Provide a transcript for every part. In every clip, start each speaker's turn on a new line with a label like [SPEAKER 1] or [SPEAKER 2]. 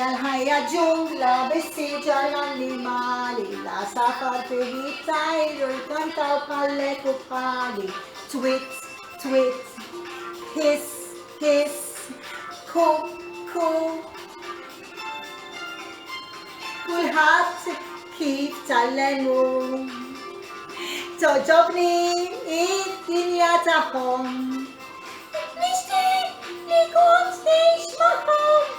[SPEAKER 1] l-ħajja ġungla bis-siġa l-annimali, la safar fiħi tajru jkantaw bħallek u bħali. Twit, twit, hiss, hiss, ku, ku. Kulħadd kif tal-lenu. Toġobni id-dinja tagħhom. Nixtieq li kont ngħix magħhom.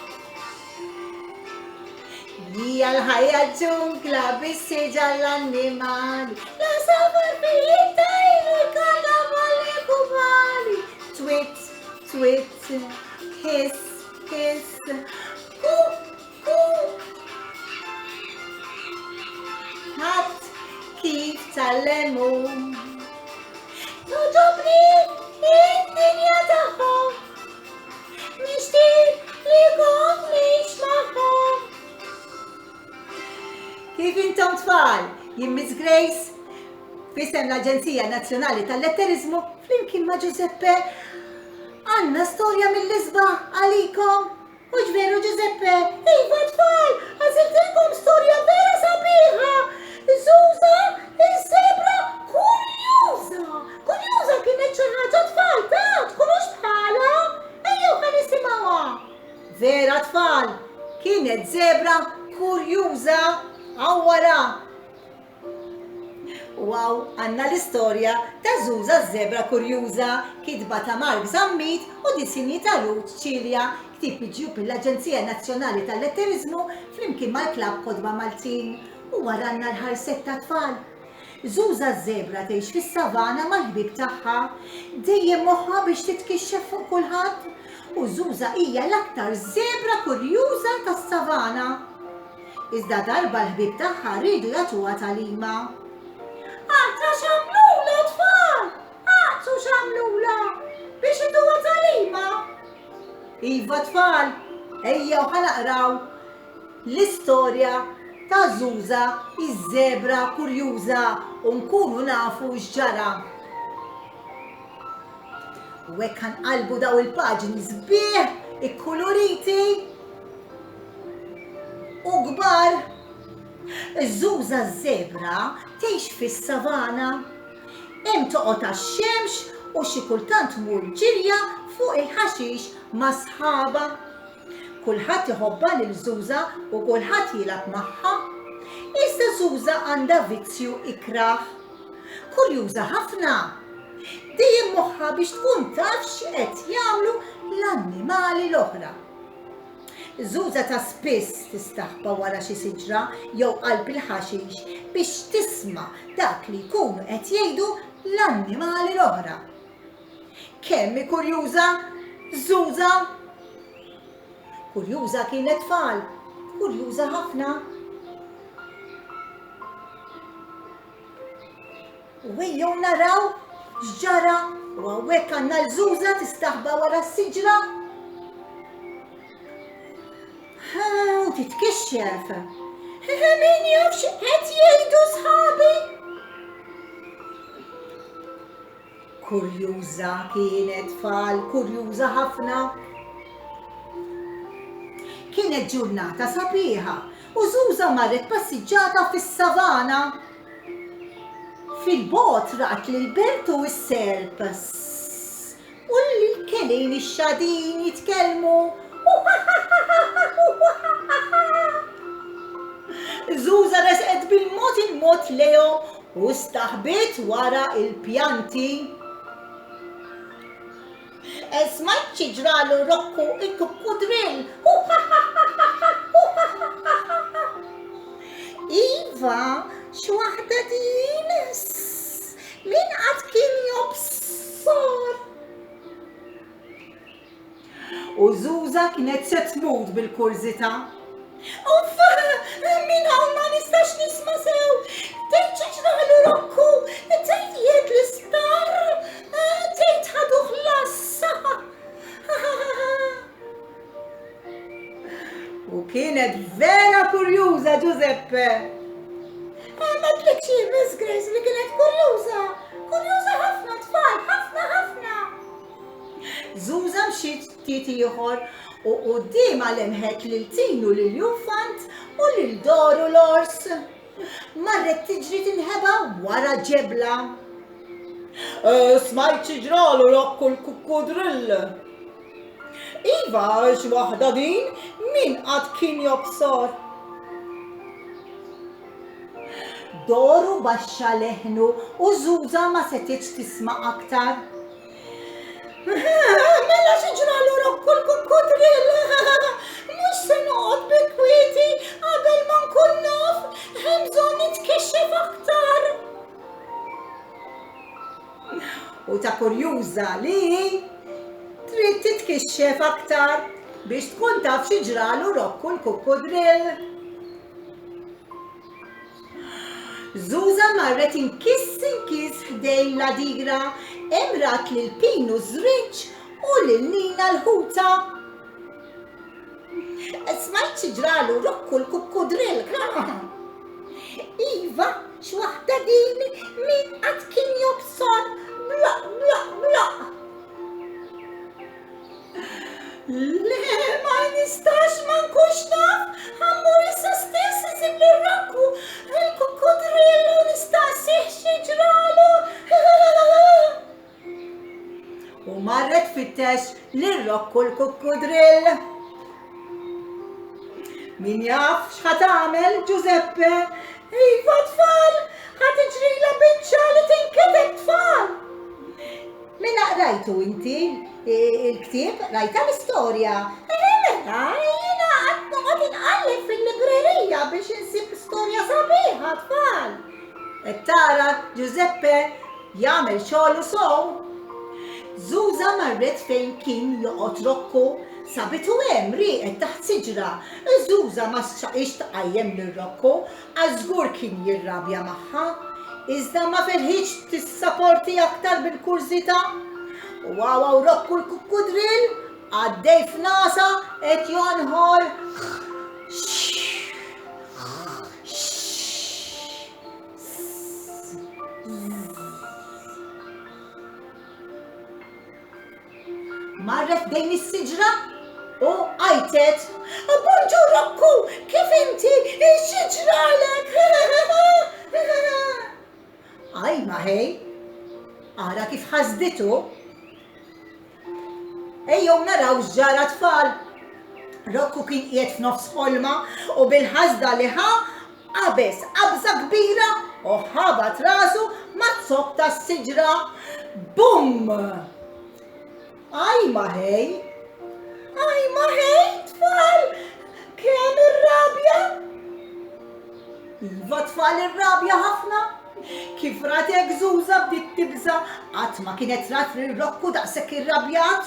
[SPEAKER 1] Hija l-ħajja ġungla bis-siġa l-annimali, la safar fiħi tajru jkantaw bħallek u bħali. Twit, twit, hiss, hiss, ku, ku. Ħadd kif tal-lemu. Toġobni id-dinja tagħhom. Nixtieq li kont ngħix magħhom. Kif intom tfal? Jien Miss Grace, f'isem l-Aġenzija Nazzjonali tal-Litteriżmu flimkien ma' Giuseppe għandna storja mill-isba' għalikom. Mhux veru Giuseppe? Iva tfal, għażiltilkom storja vera sabiħa. Żuża ż-Żebra Kurjuża. Kurjuża kienet xi ħaġa tfal ta' tkunux bħalha. Ejjew ħa nisimgħuha. Vera tfal, kienet żebra kurjuża għawwara. Wow, għandna l-istorja ta' Żuża ż-Żebra Kurjuża, kitba ta' Zammit u disinji ta' Ruth, Cilia, ktib miġjub l-Aġenzija Nazzjonali tal-Litteriżmu flimkien mal-Klabb Kodba Maltin. U wara għandna l-ħarset ta' tfal. Żuża ż-Żebra tgħix fis-savana mal-ħbieb tagħha, dejjem moħħha biex titkixxef fuq kulħadd. U Żuża hija l-aktar żebra kurjuża tas-savana. Iżda darba l-ħbieb tagħha rridu jagħtuha tagħlima. Għadha x'għamlula tfal! Għadsu x'għamlula biex ituha tagħlima. Iva tfal, ejjew ħanaqraw l-istorja ta' Żuża ż-Żebra Kurjuża u nkunu nafu x'ġara. U hekk ħanqalbu daw il-paġni sbieħ, ikkuluriti u kbar. Żuża ż-Żebra tgħix fis-savana. Hemm toqgħod għax-xemx u xi kultant tmur ġirja fuq il-ħaxix ma' sħaba. Kulħadd iħobba lil Żuża u kulħadd jilgħab magħha. Iżda Żuża għandha vizzju ikraħ. Kurjuża ħafna. Dejjem moħħha biex tkun taf x'qed jagħmlu l-annimali l-oħra. Żuża ta' spiss tistaħba wara xi siġra jew qalb il-ħaxix biex tisma' dak li jkunu qed jgħidu l-annimali l-oħra. Kemm hi kurjuża Żuża? Kurjuża kienet tfal, kurjuża ħafna. U ejjew naraw x'ġara u hawnhekk għandna l-Żuża tistaħba wara s-siġra. U titkixxef. Min jaf x'qed jgħidu sħabi? Kurjuża kienet tfal, kurjuża ħafna. Kienet ġurnata sabiħa u Żuża marret passiġġata fis-savana. Fil-bogħod raqt l-bert u s-serp. U l-kelin ix-xadin jitkellmu. Żuża resqet bil-mod il-mod lejhom u staħbit wara il-pjanti. Smajt xi ġralu Rokku il-kukkudrill. Iva, x'waħda din? Min qatt kien jobsor? U Żuża kienet se tmut bil-kurżità. Uff, min hawn ma nistax nisma' sew. Tgħid xi ġralu Rokku, tgħid jgħid l-isptar, tgħid ħaduh lassa. U kienet vera kurjuża Giuseppe. Ma tlikx Miss Grace li kienet kurjuża. Kurjuża ħafna tfal, ħafna ħafna. Żuża mxiet ftit ieħor u qudiema lemħet lil Tinu lill-Jufant u lil Doru l-Ors. Marret tiġri tinħeba wara ġebla.
[SPEAKER 2] Smajt xi ġralu Rokku l-kukkudrill. Iva, x'waħda din min qatt kien jobsor.
[SPEAKER 1] Doru baxxa leħnu u Żuża ma setitx tisma' aktar.
[SPEAKER 2] Mela xi ġralu Rokku l-kukkudrill. Mhux se noqgħod bikwieti qabel ma nkun naf hemm bżonn nitkixxef aktar.
[SPEAKER 1] U ta' kurjuża li trid titkixxef aktar biex tkun taf xi ġralu Rokku l-kukkudrill. Żuża marret inkiss ħdejn l-adigra, emrat lil Pinu żriġ u lil Nina l-ħuta. Smajt xi ġralu Rokku l-kukkudrill. Iva, x'waħda din min qatt kien jobsor. Bla bla bla.
[SPEAKER 2] Le, ma nistax ma nkunx naf, ħammur issa stess isib li Rokku il-kukkudrill u nistaqsih xi ġralu.
[SPEAKER 1] U marret fittex lil Rokku l-kukkudrill. Min jaf x'ħat tagħmel Giuseppe?
[SPEAKER 2] Iva tfal, ħadd iġrila biċċa li tinketeb tfal.
[SPEAKER 1] Mela rajtu inti il-ktieb, rajta l-istorja.
[SPEAKER 2] Mela, jiena qatt noqgħod inqalleb fil-librerija biex insib storja sabiħa tfal.
[SPEAKER 1] Tara Giuseppe jagħmel xogħlu sow. Żuża marret fejn kien joqgħod Rokku, sabitu hemm rieqed taħt siġra. Żuża ma xaqix tqajjem lil Rokku, għażgur kien jirrabja magħha. Iżda ma ferħitx tissapporti aktar bil-kurzita. U għawaw Rokku l-kukkudrill għaddej f'nasa qed jonħol. Marret dejn is-siġra u għajtet.
[SPEAKER 2] Bonġu Rokku, kif inti xi ġralek?
[SPEAKER 1] Aj maħej, ara kif ħasditu. Ejjew naraw x'ġara tfal. Rokku kien qiegħed f'nofs ħolma u bil-ħasda li ħa qabes qabża kbira u ħabat rasu mazzob tas-siġra. Bum! Aj maħej.
[SPEAKER 2] Aj maħej tfal, kemm irrabja?
[SPEAKER 1] Iva tfal irrabja ħafna. Kif ratek Żuża bdiet tibża qatt ma kienet rat lil Rokku daqshekk irrabjat.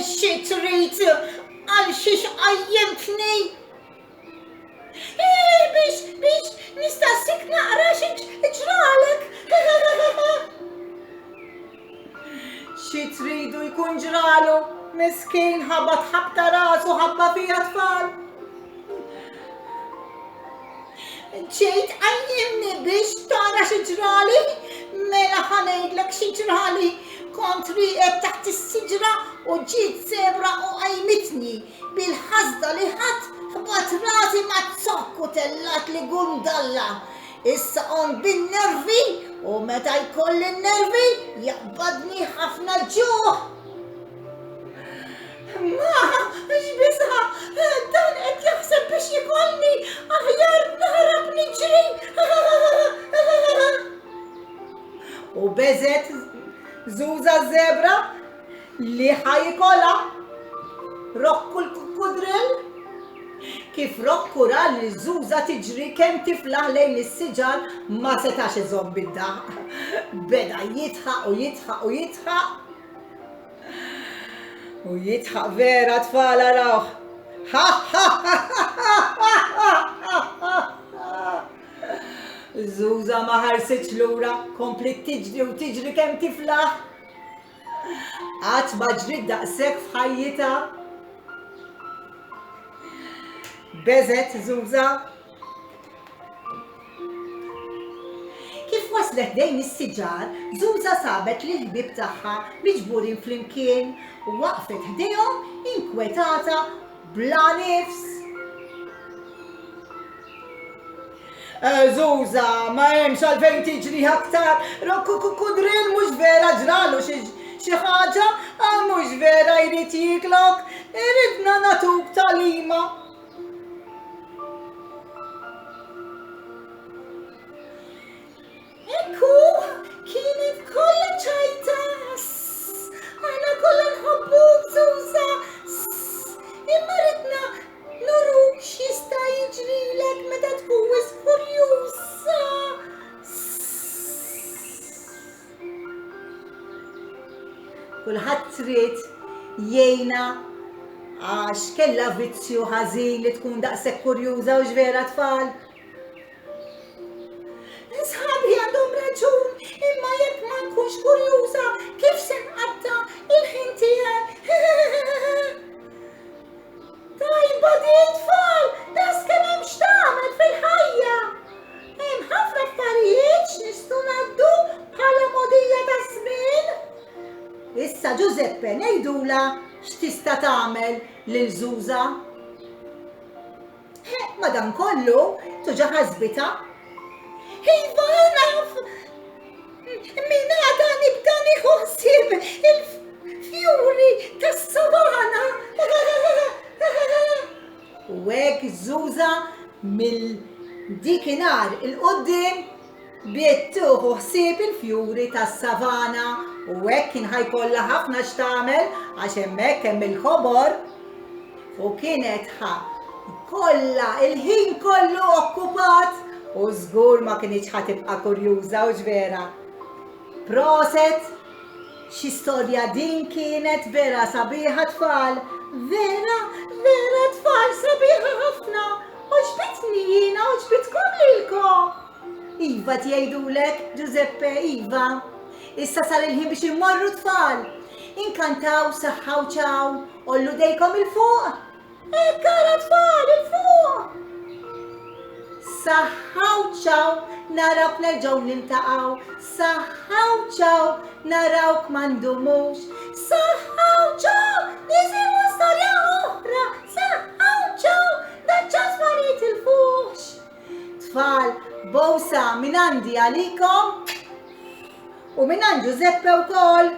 [SPEAKER 2] Xi trid għal xiex qajjemtni? Biex nistaqsik naqra xi ġralek.
[SPEAKER 1] Xi tridu jkun ġralu, miskin ħabat ħabta rasu ħabba fija tfal.
[SPEAKER 2] Ġejt qajjimni biex tara xi ġrali, mela ħanejdlek xi ġrali. Kont rieqed taħt is-siġra u ġiet sebra u qajmitni bil-ħasda li ħadd ħabat rasi mazzokk u tellat li gundalla. Issa on bin-nervi u meta jkolli n-nervi jaqbadni ħafna ġuħ. Ma, x'bisha, dan qed jaħseb biex jkollni aħjar naħrab niġri.
[SPEAKER 1] U beżet Żuża ż-Żebra li ħajkola Rokku l-kukkudrill. Kif Rokku ra li Żuża tiġri kemm tiflaħ lejn is-siġar ma setax iżomm bid-daħq. Beda jitħaq u jitħaq u jitħaq. U jitħaq vera tfal arawh. Żuża ma ħarsitx lura, komplet tiġri u tiġri kemm tiflaħ. Qatt ma ġriet daqshekk f'ħajjitha. Beżet Żuża. Kif waslet dejn is-siġar, Żuża sabet li l-ħbieb tagħha miġburin flimkien u waqfet ħdejhom inkwetata bla nifs. Żuża, ma hemmx għalfejn tiġri aktar, kudril mhux vera ġralu xi ħaġa, mhux vera jrid jiklok, iridna natuk talima.
[SPEAKER 2] Ekku, kienet kollha ċajta. Aħna kollha nħobbuk, Żuża. Imma ridna nuruk x'jista' jiġrilek meta tkun wisq kurjuża.
[SPEAKER 1] Kulħadd trid jgħinha għax kellha vizzju ħażin li tkun daqshekk kurjuża u ġvera tfal.
[SPEAKER 2] Sħabi għandhom raġun, imma jekk ma nkunx kurjuża, kif se nqatta il-ħin tiegħek? Tajba din tfal, das kemm hemm x'tagħmel fil-ħajja. Hemm ħafna affarijiet x'nistgħu ngħaddu bħala mogħdija ta' żmien.
[SPEAKER 1] Issa Giuseppe ngħidula x'tista' tagħmel lil Żuża. Madankollu tuġa ħasbita.
[SPEAKER 2] Iva naf, min għada nibda nieħu ħsieb il-fjuri tas-savana.
[SPEAKER 1] U hekk Żuża mill-dikinhar il-qudiem biet tieħu ħsieb il-fjuri tas-savana u hekk kien ħajkollha ħafna x'tagħmel għax hemmhekk hemm il-ħobor u kienet kollha il-ħin kollu okkupat u żgur ma kienx ħatibqa' kurjuża u ġvera. Proset, xi storja din kienet vera sabiħa tfal.
[SPEAKER 2] Vera tfal sabiħa ħafna. Oġbitni jiena, oġbitkom lilkom.
[SPEAKER 1] Iva tgħidulek, Giuseppe, iva. Issa sar il-ħin biex immorru tfal. Inkantaw, saħħaw ċaw, ollu dejkom il-fuq.
[SPEAKER 2] Kara tfal, il-fuq.
[SPEAKER 1] Saħħaw ċaw, narawk nerġgħu niltaqgħu. Saħħaw ċaw, narawk m'għandumux.
[SPEAKER 2] Saħħaw ċaw, nisimgħu storja oħra. Saħħaw ċaw, daċċas marit il-fux.
[SPEAKER 1] Tfal, bowsa minn għandi għalikom u minn għand Giuseppe wkoll.